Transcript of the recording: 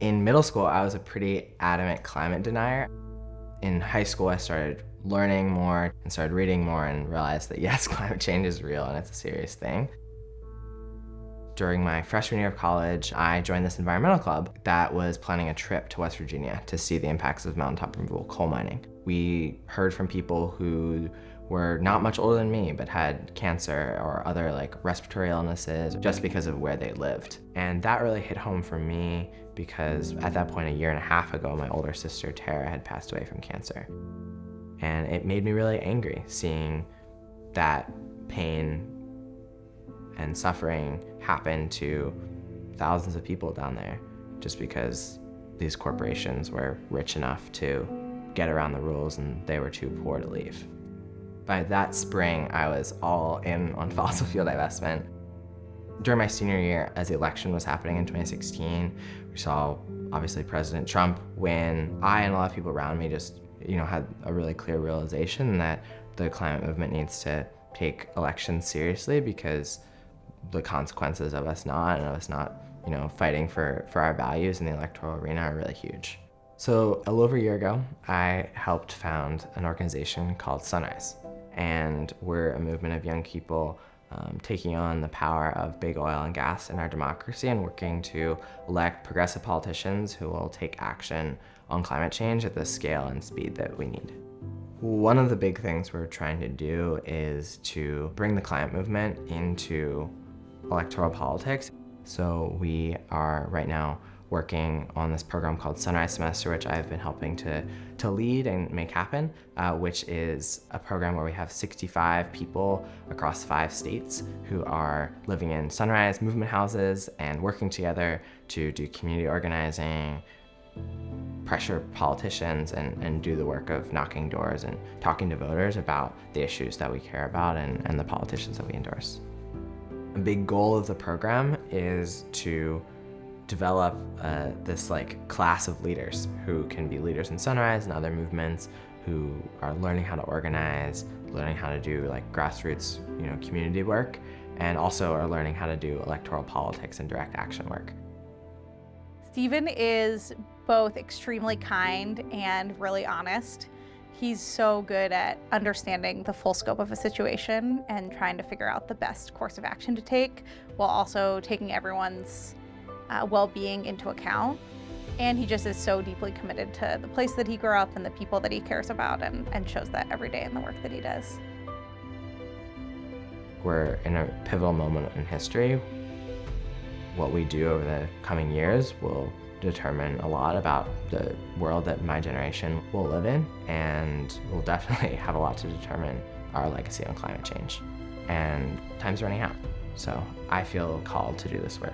In middle school, I was a pretty adamant climate denier. In high school, I started learning more and started reading more and realized that yes, climate change is real and it's a serious thing. During my freshman year of college, I joined this environmental club that was planning a trip to West Virginia to see the impacts of mountaintop removal coal mining. We heard from people who were not much older than me, but had cancer or other respiratory illnesses just because of where they lived. And that really hit home for me because at that point, a year and a half ago, my older sister, Tara, had passed away from cancer. And it made me really angry seeing that pain and suffering happen to thousands of people down there just because these corporations were rich enough to get around the rules and they were too poor to leave. By that spring, I was all in on fossil fuel divestment. During my senior year, as the election was happening in 2016, we saw obviously President Trump win. I and a lot of people around me just had a really clear realization that the climate movement needs to take elections seriously because the consequences of us not fighting for our values in the electoral arena are really huge. So a little over a year ago, I helped found an organization called Sunrise. And we're a movement of young people taking on the power of big oil and gas in our democracy and working to elect progressive politicians who will take action on climate change at the scale and speed that we need. One of the big things we're trying to do is to bring the climate movement into electoral politics. So we are right now working on this program called Sunrise Semester, which I've been helping to lead and make happen, which is a program where we have 65 people across 5 states who are living in Sunrise movement houses and working together to do community organizing, pressure politicians, and do the work of knocking doors and talking to voters about the issues that we care about and the politicians that we endorse. A big goal of the program is to develop this class of leaders who can be leaders in Sunrise and other movements, who are learning how to organize, learning how to do grassroots community work, and also are learning how to do electoral politics and direct action work. Stephen is both extremely kind and really honest. He's so good at understanding the full scope of a situation and trying to figure out the best course of action to take while also taking everyone's well-being into account. And he just is so deeply committed to the place that he grew up and the people that he cares about and shows that every day in the work that he does. We're in a pivotal moment in history. What we do over the coming years will determine a lot about the world that my generation will live in, and will definitely have a lot to determine our legacy on climate change. And time's running out, so I feel called to do this work.